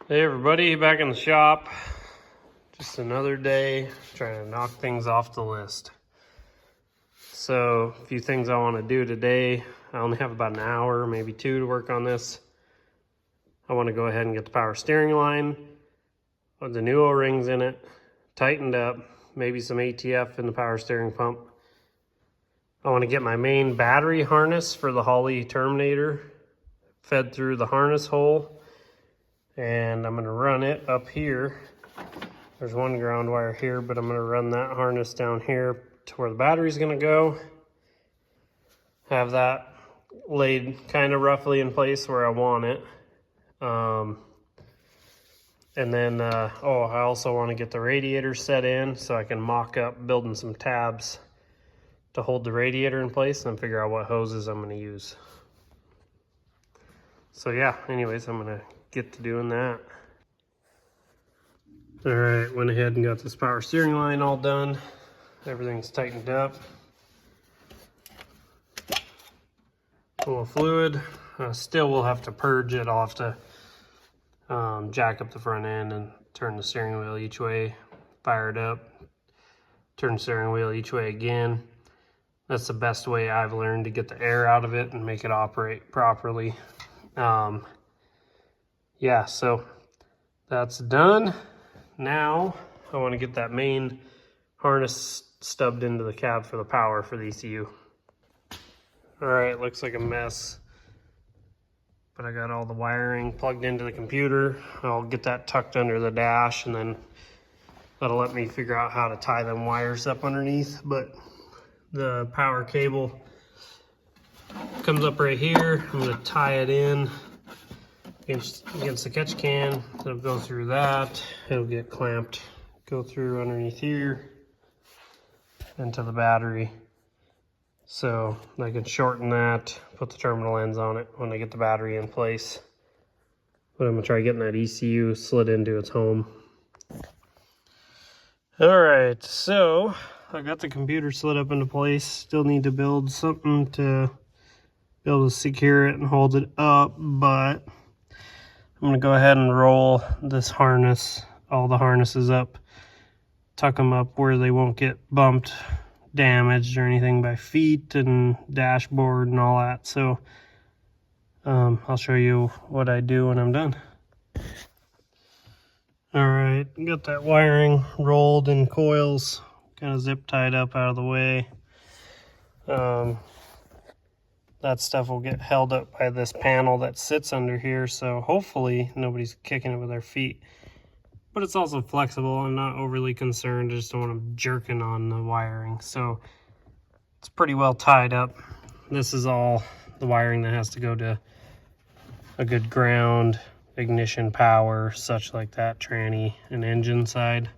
Hey everybody, back in the shop. Just another day trying to knock things off the list. So a few things I want to do today. I only have about an hour, maybe two to work on this. I want to go ahead and get the power steering line with the new O-rings in it tightened up, maybe some ATF in the power steering pump. I want to get my main battery harness for the Holley Terminator fed through the harness hole. And I'm gonna run it up here. There's one ground wire here, but I'm gonna run that harness down here to where the battery's gonna go. Have that laid kind of roughly in place where I want it. And then, I also wanna get the radiator set in so I can mock up building some tabs to hold the radiator in place and figure out what hoses I'm gonna use. So yeah, anyways, I'm gonna get to doing that. All right, went ahead and got this power steering line all done. Everything's tightened up. Full of fluid. Still will have to purge it. I'll have to jack up the front end and turn the steering wheel each way, fire it up, turn the steering wheel each way again. That's the best way I've learned to get the air out of it and make it operate properly. Yeah, so that's done. Now I want to get that main harness stubbed into the cab for the power for the ECU. All right, looks like a mess, but I got all the wiring plugged into the computer. I'll get that tucked under the dash, and then that'll let me figure out how to tie them wires up underneath. But the power cable comes up right here. I'm gonna tie it in against the catch can. It'll go through that. It'll get clamped, go through underneath here into the battery. So I can shorten that, put the terminal ends on it when I get the battery in place. But I'm gonna try getting that ECU slid into its home. All right, so I got the computer slid up into place. Still need to build something to be able to secure it and hold it up, but I'm gonna go ahead and roll this harness, all the harnesses up, tuck them up where they won't get bumped, damaged or anything by feet and dashboard and all that. So I'll show you what I do when I'm done. All right, got that wiring rolled in coils, kind of zip tied up out of the way. That stuff will get held up by this panel that sits under here, so hopefully nobody's kicking it with their feet. But it's also flexible. I'm not overly concerned. I just don't want them jerking on the wiring. So it's pretty well tied up. This is all the wiring that has to go to a good ground, ignition, power, such like that, tranny and engine side.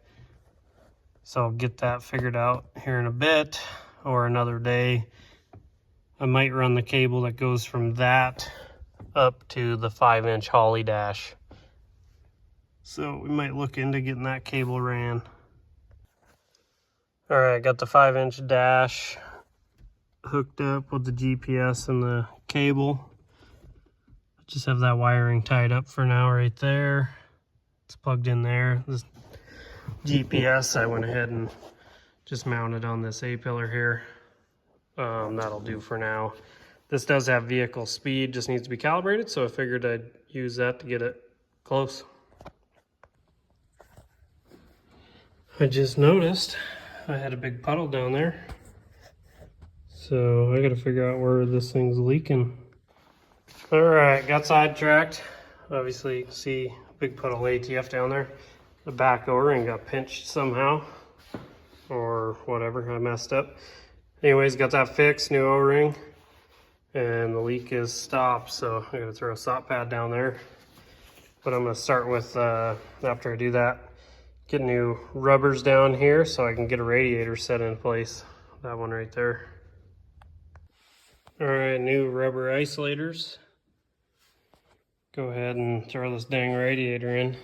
So I'll get that figured out here in a bit or another day. I might run the cable that goes from that up to the 5-inch Holley dash. So we might look into getting that cable ran. All right, got the 5-inch dash hooked up with the GPS and the cable. Just have that wiring tied up for now right there. It's plugged in there. This GPS, I went ahead and just mounted on this A-pillar here. That'll do for now. This does have vehicle speed, just needs to be calibrated, so I figured I'd use that to get it close. I just noticed I had a big puddle down there, so I gotta figure out where this thing's leaking. All right, got sidetracked. Obviously you can see a big puddle of ATF down there. The back O-ring got pinched somehow or whatever, I messed up. Anyways, got that fixed, new O-ring, and the leak is stopped, so I gotta throw a stop pad down there. But I'm gonna start with, after I do that, get new rubbers down here so I can get a radiator set in place. That one right there. All right, new rubber isolators. Go ahead and throw this dang radiator in.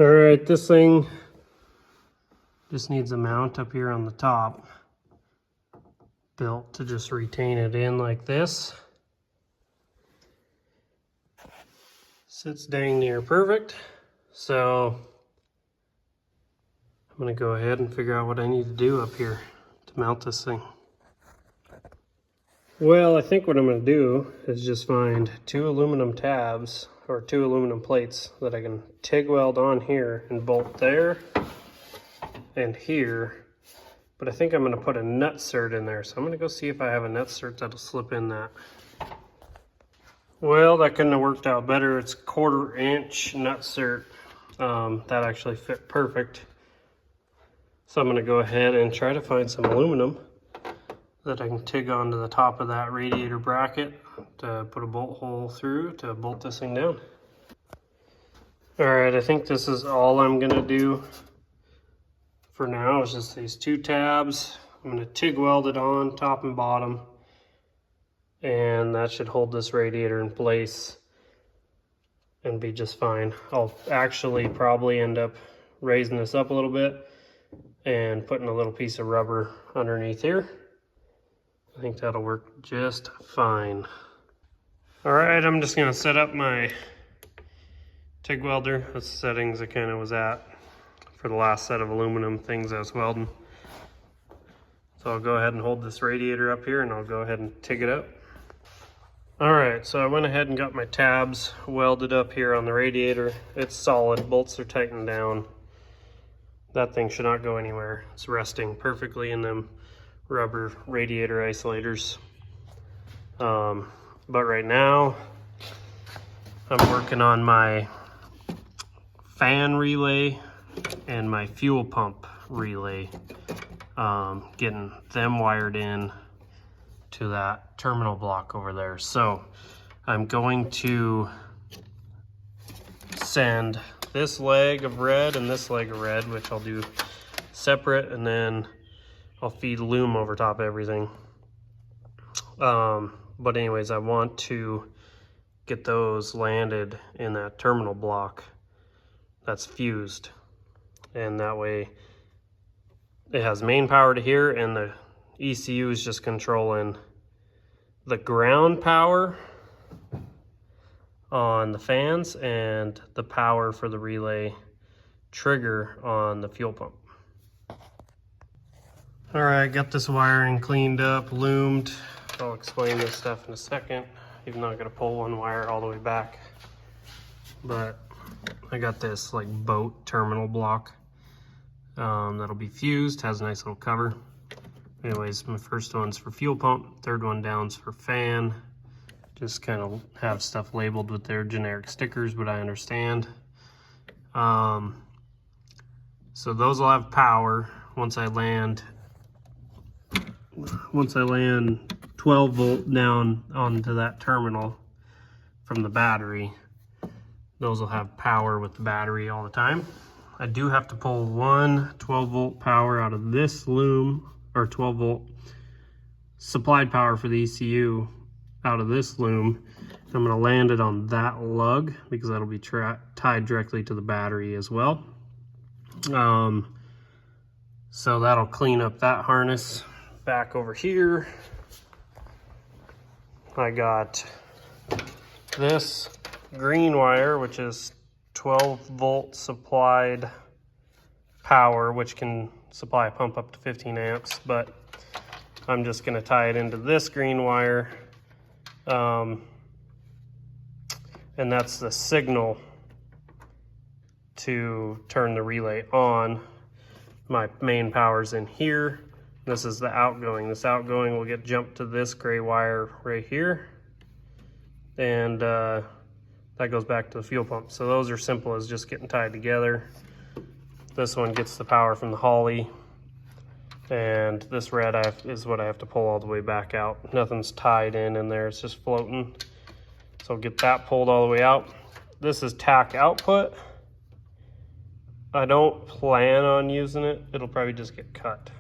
All right, this thing just needs a mount up here on the top, built to just retain it in like this. Sits dang near perfect. So I'm gonna go ahead and figure out what I need to do up here to mount this thing. Well, I think what I'm gonna do is just find 2 aluminum tabs or 2 aluminum plates that I can TIG weld on here and bolt there and here. But I think I'm gonna put a nut cert in there. So I'm gonna go see if I have a nut cert that'll slip in that. Well, that couldn't have worked out better. It's 1/4 inch nut cert. That actually fit perfect. So I'm gonna go ahead and try to find some aluminum that I can TIG onto the top of that radiator bracket to put a bolt hole through to bolt this thing down. All right, I think this is all I'm gonna do for now is just these 2 tabs. I'm gonna TIG weld it on top and bottom, and that should hold this radiator in place and be just fine. I'll actually probably end up raising this up a little bit and putting a little piece of rubber underneath here. I think that'll work just fine. All right, I'm just gonna set up my TIG welder. That's the settings I kind of was at for the last set of aluminum things I was welding. So I'll go ahead and hold this radiator up here and I'll go ahead and TIG it up. All right, so I went ahead and got my tabs welded up here on the radiator. It's solid, bolts are tightened down. That thing should not go anywhere. It's resting perfectly in them rubber radiator isolators. But right now, I'm working on my fan relay and my fuel pump relay, getting them wired in to that terminal block over there. So I'm going to send this leg of red and this leg of red, which I'll do separate, and then I'll feed loom over top of everything. But anyways, I want to get those landed in that terminal block that's fused, and that way it has main power to here, and the ECU is just controlling the ground power on the fans and the power for the relay trigger on the fuel pump. All right, got this wiring cleaned up, loomed. I'll explain this stuff in a second, even though I gotta pull one wire all the way back. But I got this like boat terminal block that'll be fused, has a nice little cover. Anyways, my first one's for fuel pump, third one down's for fan. Just kind of have stuff labeled with their generic stickers, but I understand. So those will have power once I land 12 volt down onto that terminal from the battery. Those will have power with the battery all the time. I do have to pull one 12 volt power out of this loom, or 12 volt supplied power for the ECU out of this loom. I'm gonna land it on that lug because that'll be tied directly to the battery as well. So that'll clean up that harness. Back over here, I got this green wire, which is 12 volt supplied power, which can supply a pump up to 15 amps, but I'm just gonna tie it into this green wire. And that's the signal to turn the relay on. My main power's in here. This is the outgoing. This outgoing will get jumped to this gray wire right here. And that goes back to the fuel pump. So those are simple as just getting tied together. This one gets the power from the Holly. And this red is what I have to pull all the way back out. Nothing's tied in there, it's just floating. So I'll get that pulled all the way out. This is tack output. I don't plan on using it. It'll probably just get cut.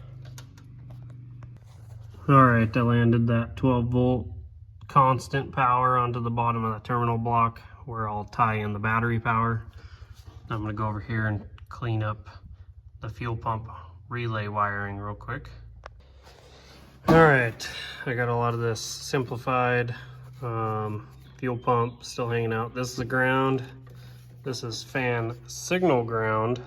All right, I landed that 12 volt constant power onto the bottom of that terminal block where I'll tie in the battery power. I'm gonna go over here and clean up the fuel pump relay wiring real quick. All right, I got a lot of this simplified. fuel pump still hanging out. This is the ground. This is fan signal ground.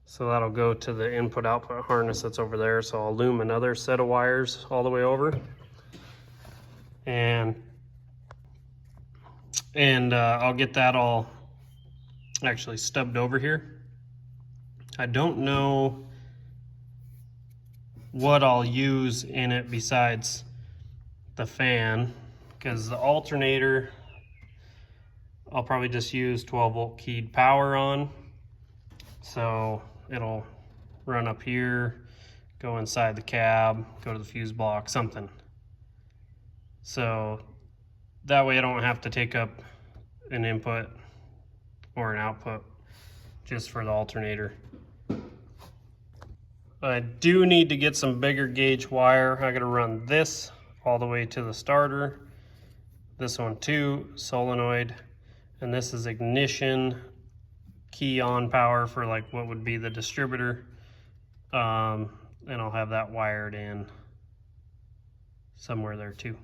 So that'll go to the input output harness that's over there. So I'll loom another set of wires all the way over. And I'll get that all actually stubbed over here. I don't know what I'll use in it besides the fan, because the alternator I'll probably just use 12 volt keyed power on. So it'll run up here, go inside the cab, go to the fuse block, something. So that way I don't have to take up an input or an output just for the alternator. I do need to get some bigger gauge wire. I gotta run this all the way to the starter. This one too, solenoid. And this is ignition, key on power for like what would be the distributor. And I'll have that wired in somewhere there too.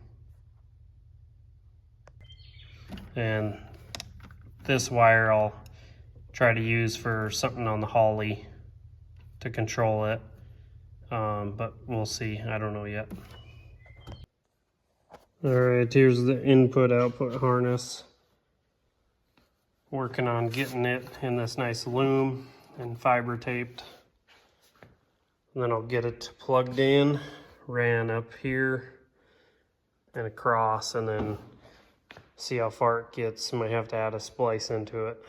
And this wire I'll try to use for something on the Holly to control it, but we'll see. I don't know yet. All right, here's the input output harness. Working on getting it in this nice loom and fiber taped. And then I'll get it plugged in, ran up here and across, and then see how far it gets. Might have to add a splice into it.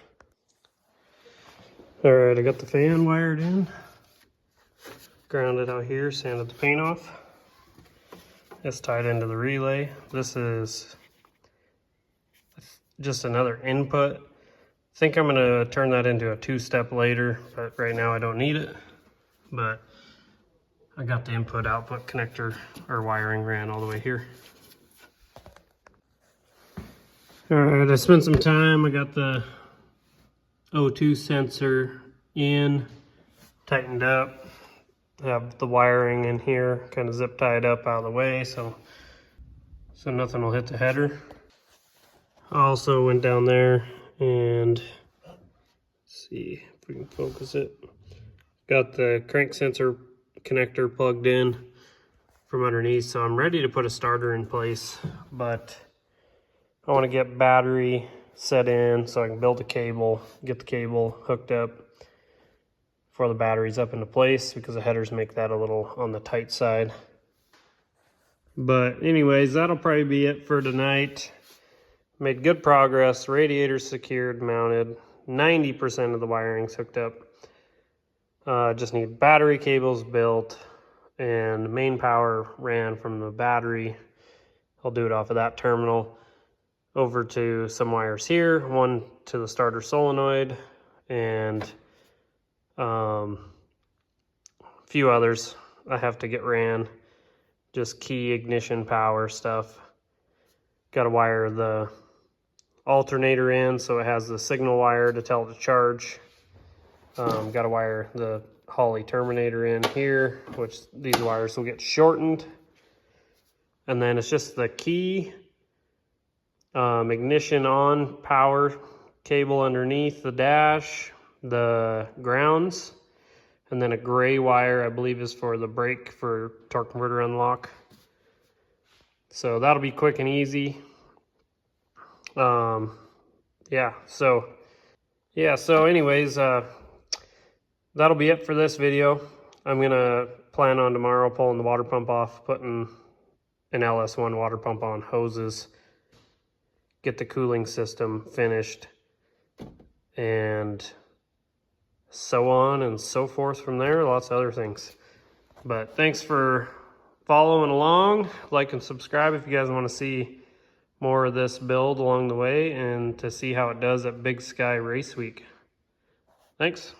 All right, I got the fan wired in. Grounded out here, sanded the paint off. It's tied into the relay. This is just another input. I think I'm gonna turn that into a two-step later, but right now I don't need it. But I got the input output connector or wiring ran all the way here. All right, I spent some time. I got the O2 sensor in, tightened up. Have the wiring in here, kind of zip tied up out of the way, so nothing will hit the header. I also went down there and see if we can focus it. Got the crank sensor connector plugged in from underneath, so I'm ready to put a starter in place, but I want to get battery set in so I can build a cable, get the cable hooked up before the battery's up into place, because the headers make that a little on the tight side. But anyways, that'll probably be it for tonight. Made good progress. Radiator secured, mounted. 90% of the wiring's hooked up. Just need battery cables built, and main power ran from the battery. I'll do it off of that terminal over to some wires here, one to the starter solenoid, and a few others I have to get ran. Just key, ignition, power stuff. Got to wire the alternator in so it has the signal wire to tell it to charge. Got to wire the Holly terminator in here, which these wires will get shortened. And then it's just the key, ignition on, power cable underneath the dash, the grounds, and then a gray wire I believe is for the brake for torque converter unlock. So that'll be quick and easy. So anyways, that'll be it for this video. I'm gonna plan on tomorrow pulling the water pump off, putting an LS1 water pump on, hoses, get the cooling system finished, and so on and so forth from there. Lots of other things. But thanks for following along. Like and subscribe if you guys want to see more of this build along the way and to see how it does at Big Sky Race Week. Thanks.